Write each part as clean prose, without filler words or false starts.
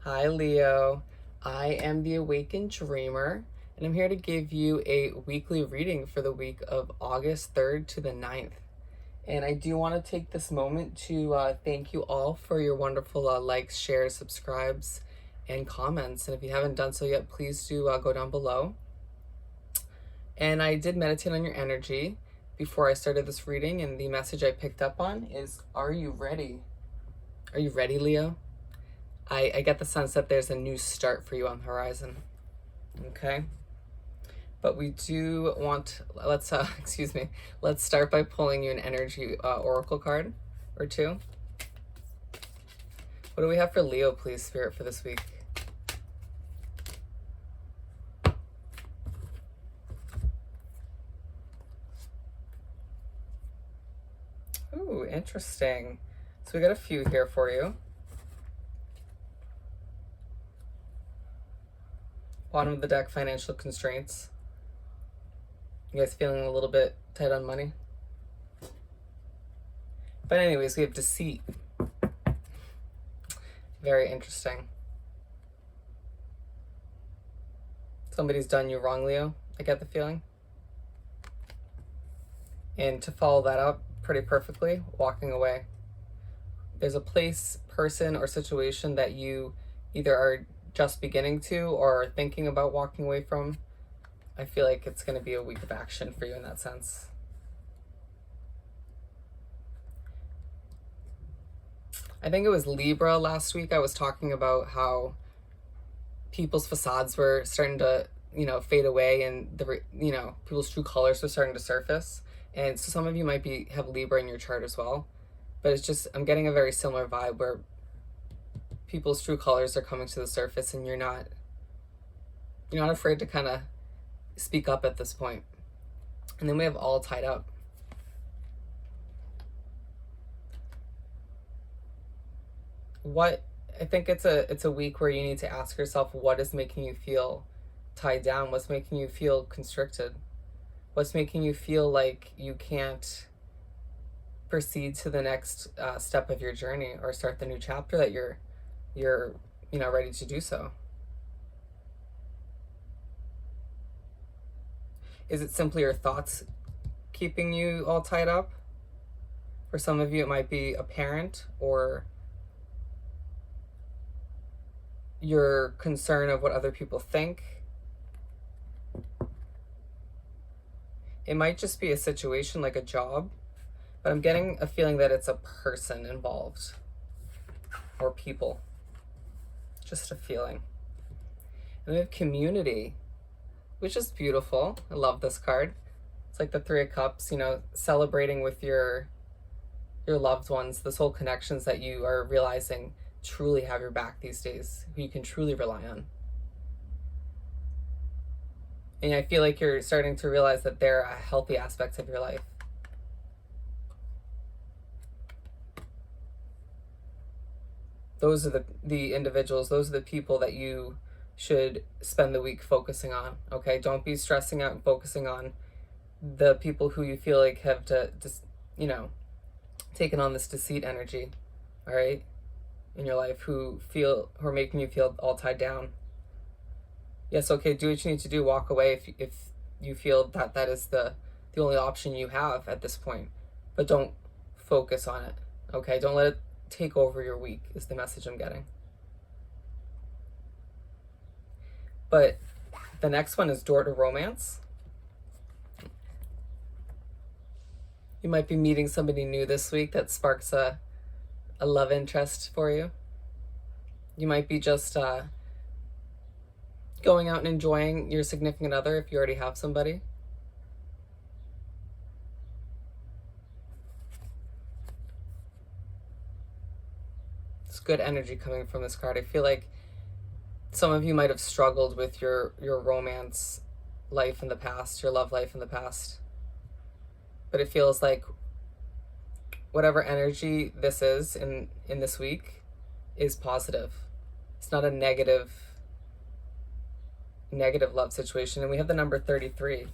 Hi, Leo. I am the Awakened Dreamer, and I'm here to give you a weekly reading for the week of August 3rd to the 9th. And I do want to take this moment to thank you all for your wonderful likes, shares, subscribes, and comments. And if you haven't done so yet, please do go down below. And I did meditate on your energy before I started this reading, and the message I picked up on is, are you ready? Are you ready, Leo? I get the sense that there's a new start for you on the horizon. Okay? But we do want, let's start by pulling you an energy oracle card or two. What do we have for Leo, please, Spirit, for this week? Ooh, interesting. So we got a few here for you. Bottom of the deck, financial constraints. You guys feeling a little bit tight on money? But anyways, we have deceit. Very interesting. Somebody's done you wrong, Leo. I get the feeling. And to follow that up pretty perfectly, walking away. There's a place, person, or situation that you either are just beginning to or thinking about walking away from. I feel like it's going to be a week of action for you in that sense. I think it was Libra last week. I was talking about how people's facades were starting to, fade away, and people's true colors were starting to surface. And so some of you might have Libra in your chart as well. But it's just, I'm getting a very similar vibe where people's true colors are coming to the surface, and you're not afraid to kind of speak up at this point. And then we have all tied up. I think it's a week where you need to ask yourself, what is making you feel tied down? What's making you feel constricted? What's making you feel like you can't proceed to the next step of your journey or start the new chapter that you're ready to do so? Is it simply your thoughts keeping you all tied up? For some of you, it might be a parent or your concern of what other people think. It might just be a situation like a job, but I'm getting a feeling that it's a person involved or people. Just a feeling. And we have community, which is beautiful. I love this card. It's like the Three of Cups, celebrating with your loved ones, the soul connections that you are realizing truly have your back these days, who you can truly rely on. And I feel like you're starting to realize that they're healthy aspects of your life. Those are the individuals, those are the people that you should spend the week focusing on, okay? Don't be stressing out and focusing on the people who you feel like have taken on this deceit energy, all right, in your life, who are making you feel all tied down. Yes, okay, do what you need to do. Walk away if you feel that is the only option you have at this point. But don't focus on it, okay? Don't let it take over your week is the message I'm getting. But the next one is Door to Romance. You might be meeting somebody new this week that sparks a love interest for you. You might be just going out and enjoying your significant other if you already have somebody. It's good energy coming from this card. I feel like some of you might have struggled with your romance life in the past, your love life in the past. But it feels like whatever energy this is in this week is positive. It's not a negative love situation. And we have the number 33.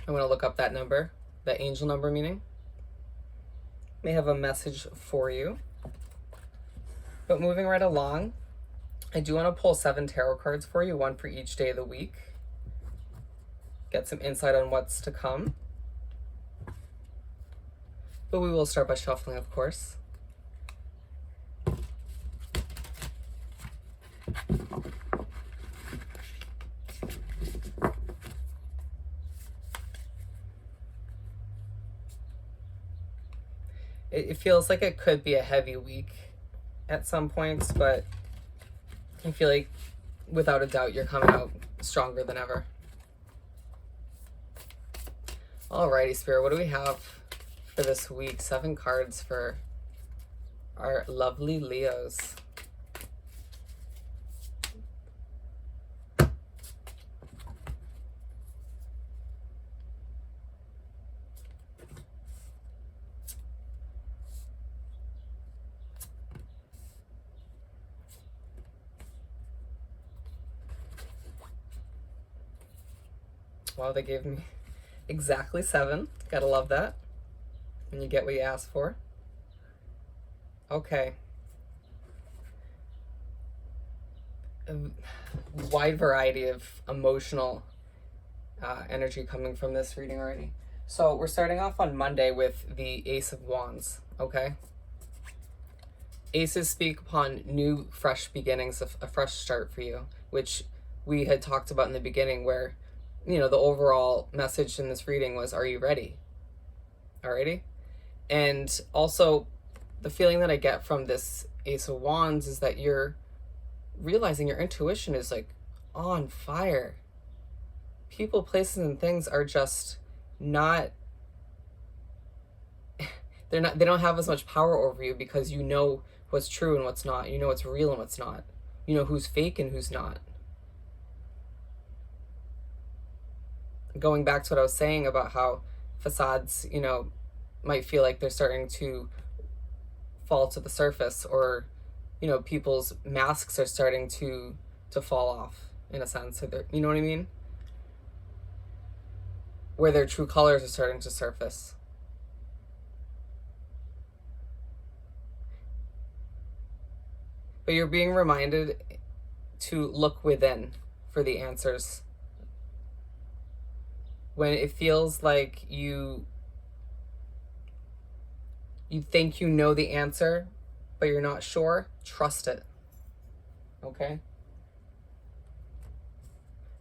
I'm going to look up that number, that angel number meaning. may have a message for you. But moving right along, I do want to pull 7 tarot cards for you, one for each day of the week. Get some insight on what's to come. But we will start by shuffling, of course. It feels like it could be a heavy week at some points, but I feel like without a doubt you're coming out stronger than ever. Alrighty, Spirit, what do we have for this week? 7 cards for our lovely Leos. Wow, they gave me exactly 7. Gotta love that. And you get what you asked for. Okay. A wide variety of emotional energy coming from this reading already. So we're starting off on Monday with the Ace of Wands, okay? Aces speak upon new, fresh beginnings, a fresh start for you, which we had talked about in the beginning where, you know, the overall message in this reading was, are you ready? Alrighty? And also, the feeling that I get from this Ace of Wands is that you're realizing your intuition is like on fire. People, places, and things are just not, they don't have as much power over you because you know what's true and what's not. You know what's real and what's not. You know who's fake and who's not. Going back to what I was saying about how facades, you know, might feel like they're starting to fall to the surface, or, you know, people's masks are starting to fall off in a sense. You know what I mean? Where their true colors are starting to surface. But you're being reminded to look within for the answers. When it feels like you think you know the answer, but you're not sure, trust it. Okay?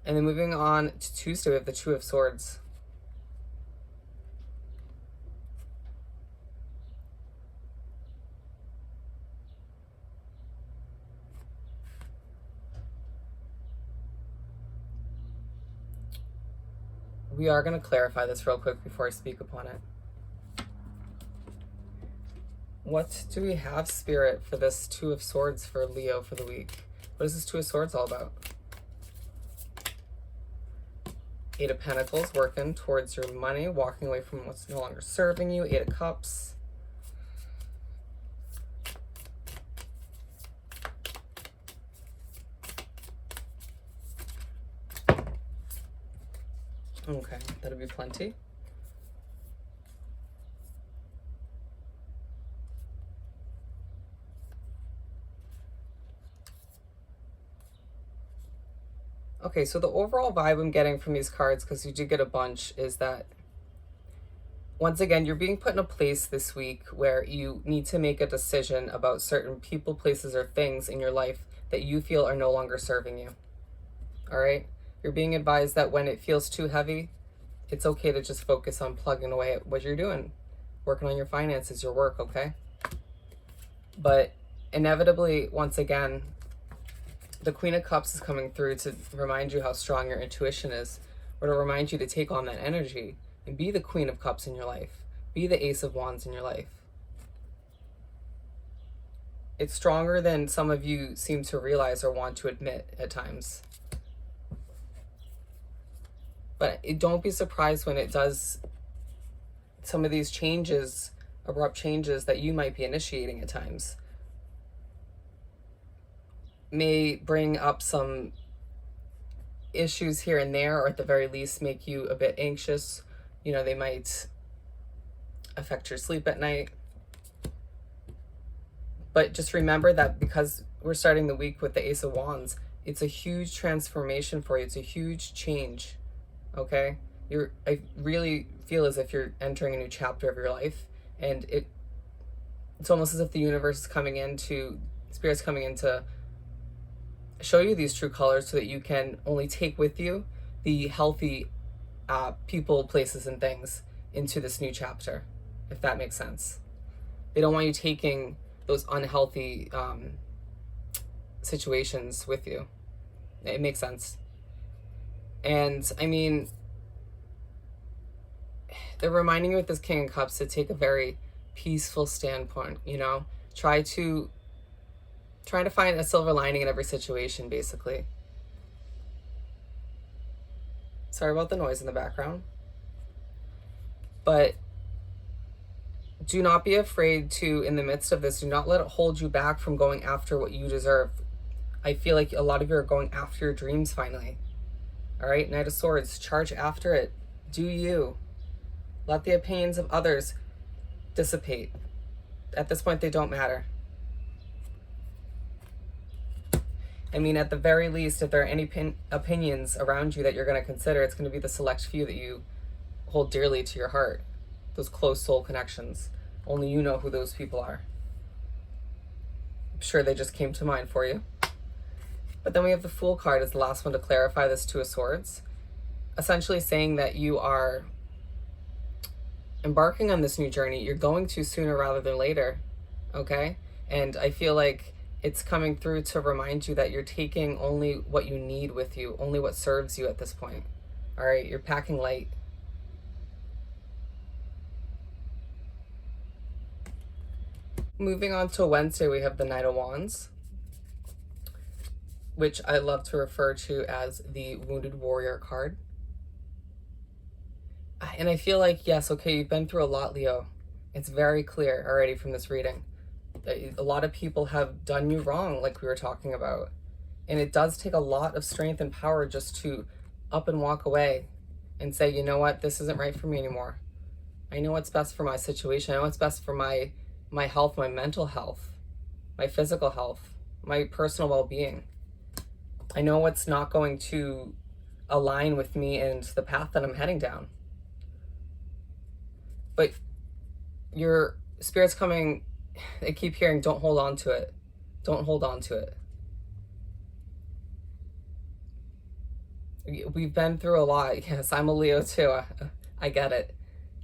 And then moving on to Tuesday, we have the Two of Swords. We are going to clarify this real quick before I speak upon it. What do we have, Spirit, for this Two of Swords for Leo for the week? What is this Two of Swords all about? 8 of Pentacles, working towards your money, walking away from what's no longer serving you. 8 of Cups. Okay, that'll be plenty. Okay, so the overall vibe I'm getting from these cards, because you did get a bunch, is that once again, you're being put in a place this week where you need to make a decision about certain people, places, or things in your life that you feel are no longer serving you. All right? You're being advised that when it feels too heavy, it's okay to just focus on plugging away at what you're doing, working on your finances, your work, okay? But inevitably, once again, the Queen of Cups is coming through to remind you how strong your intuition is, or to remind you to take on that energy and be the Queen of Cups in your life. Be the Ace of Wands in your life. It's stronger than some of you seem to realize or want to admit at times. But don't be surprised when it does some of these changes, abrupt changes that you might be initiating at times, may bring up some issues here and there, or at the very least make you a bit anxious. You know, they might affect your sleep at night. But just remember that because we're starting the week with the Ace of Wands, it's a huge transformation for you. It's a huge change. Okay? I really feel as if you're entering a new chapter of your life, and it's almost as if the universe is coming in to, Spirit's coming in to show you these true colors so that you can only take with you the healthy people, places, and things into this new chapter, if that makes sense. They don't want you taking those unhealthy situations with you. It makes sense. And I mean, they're reminding you with this King of Cups to take a very peaceful standpoint, you know? Try to find a silver lining in every situation, basically. Sorry about the noise in the background. But do not be afraid to, in the midst of this, do not let it hold you back from going after what you deserve. I feel like a lot of you are going after your dreams finally. All right, Knight of Swords, charge after it. Do you. Let the opinions of others dissipate. At this point, they don't matter. I mean, at the very least, if there are any opinions around you that you're going to consider, it's going to be the select few that you hold dearly to your heart. Those close soul connections. Only you know who those people are. I'm sure they just came to mind for you. But then we have the Fool card as the last one to clarify this Two of Swords. Essentially saying that you are embarking on this new journey. You're going to sooner rather than later. Okay? And I feel like it's coming through to remind you that you're taking only what you need with you, only what serves you at this point. All right? You're packing light. Moving on to Wednesday, we have the Knight of Wands, which I love to refer to as the Wounded Warrior card. And I feel like, yes, okay, you've been through a lot, Leo. It's very clear already from this reading. A lot of people have done you wrong, like we were talking about. And it does take a lot of strength and power just to up and walk away and say, you know what, this isn't right for me anymore. I know what's best for my situation. I know what's best for my health, my mental health, my physical health, my personal well-being. I know what's not going to align with me and the path that I'm heading down. But your Spirit's coming, I keep hearing, don't hold on to it. Don't hold on to it. We've been through a lot. Yes, I'm a Leo too. I get it.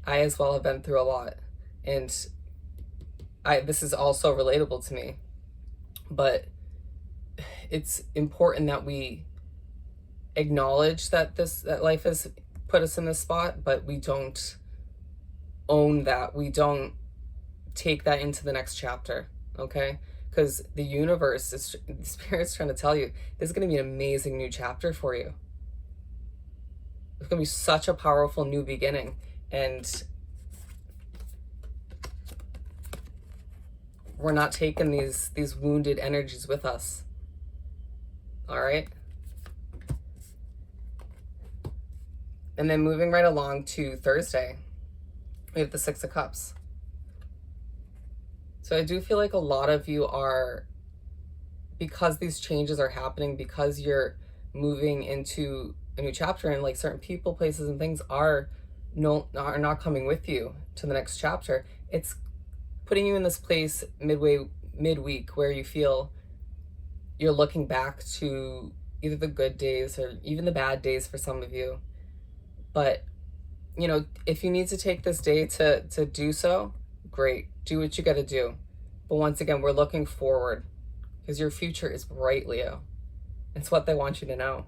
I as well have been through a lot. And this is also relatable to me. But it's important that we acknowledge that that life has put us in this spot, but we don't own that. We don't take that into the next chapter, okay? Because the universe, the Spirit's trying to tell you, this is going to be an amazing new chapter for you. It's going to be such a powerful new beginning. And we're not taking these wounded energies with us. All right? And then moving right along to Thursday, we have the Six of Cups. So I do feel like a lot of you are, because these changes are happening, because you're moving into a new chapter, and like certain people, places, and things are not coming with you to the next chapter, it's putting you in this place midweek where you feel you're looking back to either the good days or even the bad days for some of you. But, you know, if you need to take this day to do so, great. Do what you got to do. But once again, we're looking forward because your future is bright, Leo. It's what they want you to know.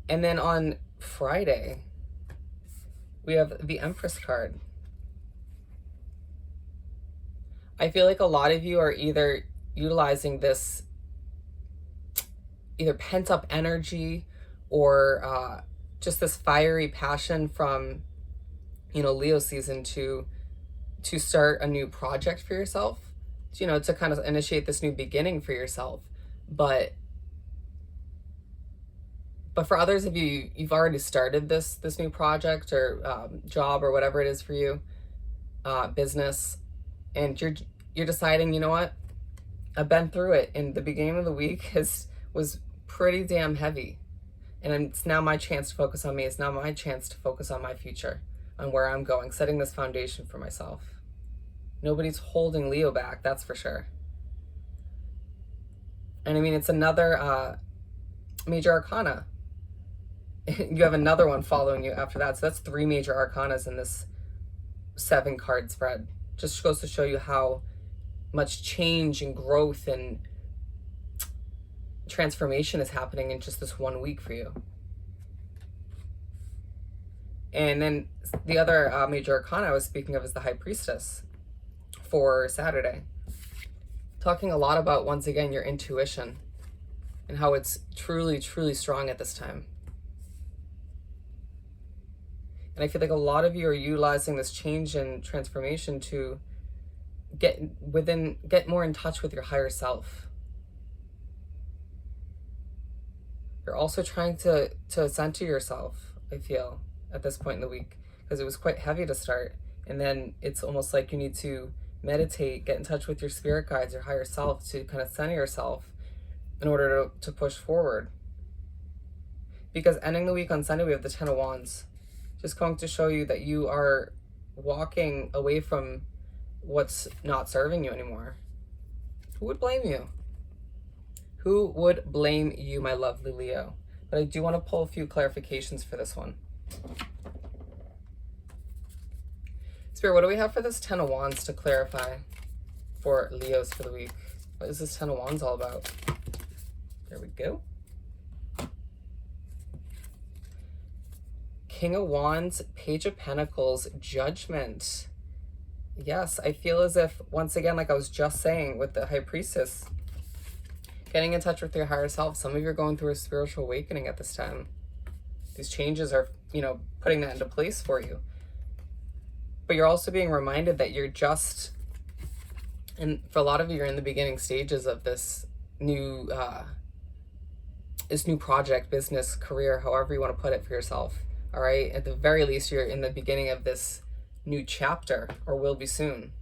And then on Friday, we have the Empress card. I feel like a lot of you are either utilizing this either pent-up energy or just this fiery passion from, you know, Leo season to start a new project for yourself, you know, to kind of initiate this new beginning for yourself. But for others of you, you've already started this new project or job or whatever it is for you, business. And you're deciding, you know what? I've been through it, and the beginning of the week was pretty damn heavy. And it's now my chance to focus on me. It's now my chance to focus on my future, on where I'm going, setting this foundation for myself. Nobody's holding Leo back, that's for sure. And I mean, it's another major arcana. You have another one following you after that. So that's 3 major arcanas in this 7 card spread. Just goes to show you how much change and growth and transformation is happening in just this 1 week for you. And then the other major arcana I was speaking of is the High Priestess for Saturday. Talking a lot about, once again, your intuition and how it's truly, truly strong at this time. And I feel like a lot of you are utilizing this change and transformation to get more in touch with your higher self. You're also trying to center yourself, I feel, at this point in the week, because it was quite heavy to start. And then it's almost like you need to meditate, get in touch with your spirit guides, your higher self, to kind of center yourself in order to push forward. Because ending the week on Sunday, we have the 10 of Wands. Just going to show you that you are walking away from what's not serving you anymore. Who would blame you? Who would blame you, my lovely Leo? But I do want to pull a few clarifications for this one. Spirit, what do we have for this 10 of Wands to clarify for Leos for the week? What is this 10 of Wands all about? There we go. King of Wands, Page of Pentacles, Judgment. Yes, I feel as if, once again, like I was just saying with the High Priestess, getting in touch with your higher self. Some of you are going through a spiritual awakening at this time. These changes are, putting that into place for you. But you're also being reminded that you're just, and for a lot of you, you're in the beginning stages of this new project, business, career, however you want to put it for yourself. All right. At the very least, you're in the beginning of this new chapter, or will be soon.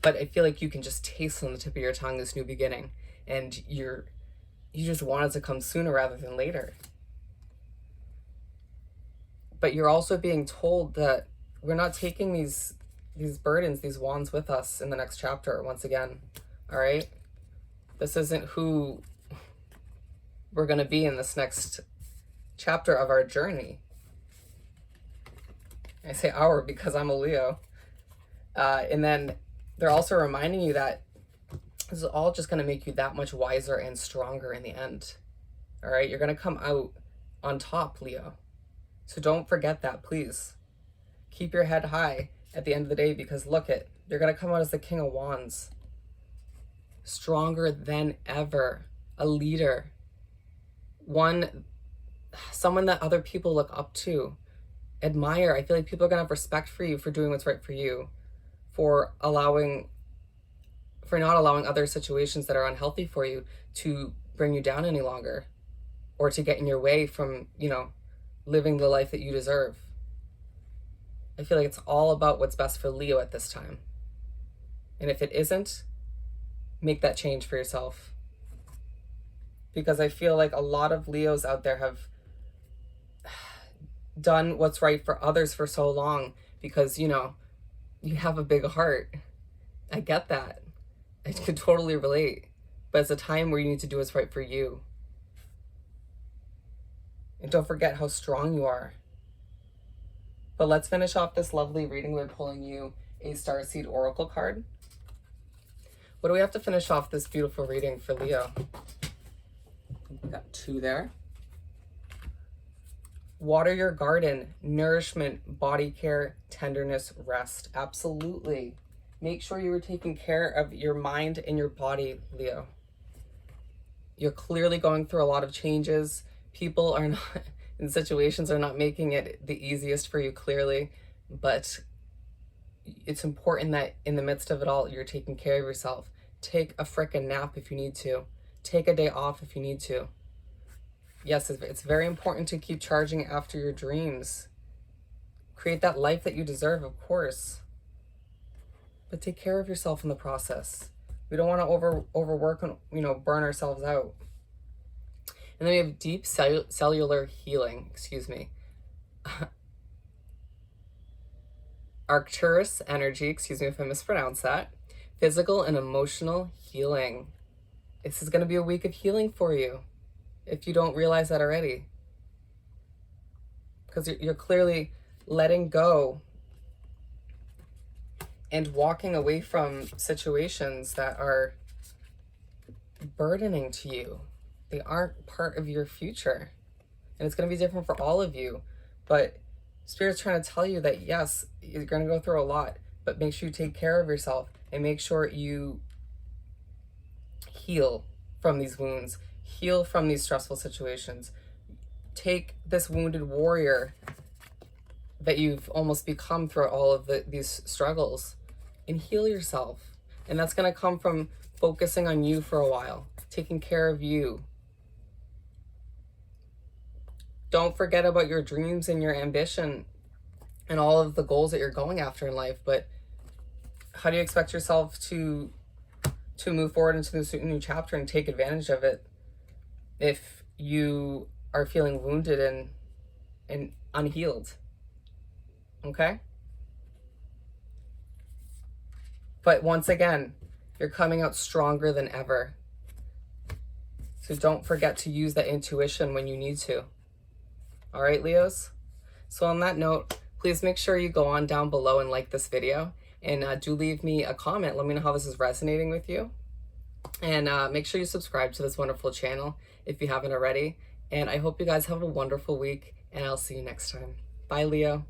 But I feel like you can just taste on the tip of your tongue this new beginning, and you just want it to come sooner rather than later. But you're also being told that we're not taking these burdens, these wands with us in the next chapter once again. All right. This isn't who we're going to be in this next chapter of our journey. I say our because I'm a Leo. And then they're also reminding you that this is all just going to make you that much wiser and stronger in the end. All right. You're going to come out on top, Leo. So don't forget that, please. Keep your head high at the end of the day, because look it, you're going to come out as the King of Wands. Stronger than ever. A leader. Someone that other people look up to, admire. I feel like people are going to have respect for you for doing what's right for you, for not allowing other situations that are unhealthy for you to bring you down any longer, or to get in your way from, living the life that you deserve. I feel like it's all about what's best for Leo at this time. And if it isn't, make that change for yourself. Because I feel like a lot of Leos out there have done what's right for others for so long because, you have a big heart. I get that. I could totally relate. But it's a time where you need to do what's right for you. And don't forget how strong you are. But let's finish off this lovely reading by pulling you a Starseed Oracle card. What do we have to finish off this beautiful reading for Leo? We got 2 there. Water your garden, nourishment, body care, tenderness, rest. Absolutely. Make sure you are taking care of your mind and your body, Leo. You're clearly going through a lot of changes. People are not, in situations, are not making it the easiest for you, clearly. But it's important that in the midst of it all, you're taking care of yourself. Take a frickin' nap if you need to. Take a day off if you need to. Yes, it's very important to keep charging after your dreams. Create that life that you deserve, of course. but take care of yourself in the process. We don't want to overwork and, burn ourselves out. And then we have deep cellular healing, Arcturus energy, excuse me if I mispronounce that. Physical and emotional healing. This is going to be a week of healing for you, if you don't realize that already. Because you're clearly letting go and walking away from situations that are burdening to you. They aren't part of your future. And it's going to be different for all of you. But Spirit's trying to tell you that, yes, you're going to go through a lot, but make sure you take care of yourself and make sure you heal from these wounds, heal from these stressful situations. Take this wounded warrior that you've almost become through all of these struggles and heal yourself. And that's going to come from focusing on you for a while, taking care of you. Don't forget about your dreams and your ambition and all of the goals that you're going after in life. But how do you expect yourself to move forward into this new chapter and take advantage of it if you are feeling wounded and unhealed? Okay? But once again, you're coming out stronger than ever. So don't forget to use that intuition when you need to. All right, Leos? So on that note, please make sure you go on down below and like this video. And do leave me a comment. Let me know how this is resonating with you. And make sure you subscribe to this wonderful channel if you haven't already. And I hope you guys have a wonderful week. And I'll see you next time. Bye, Leo.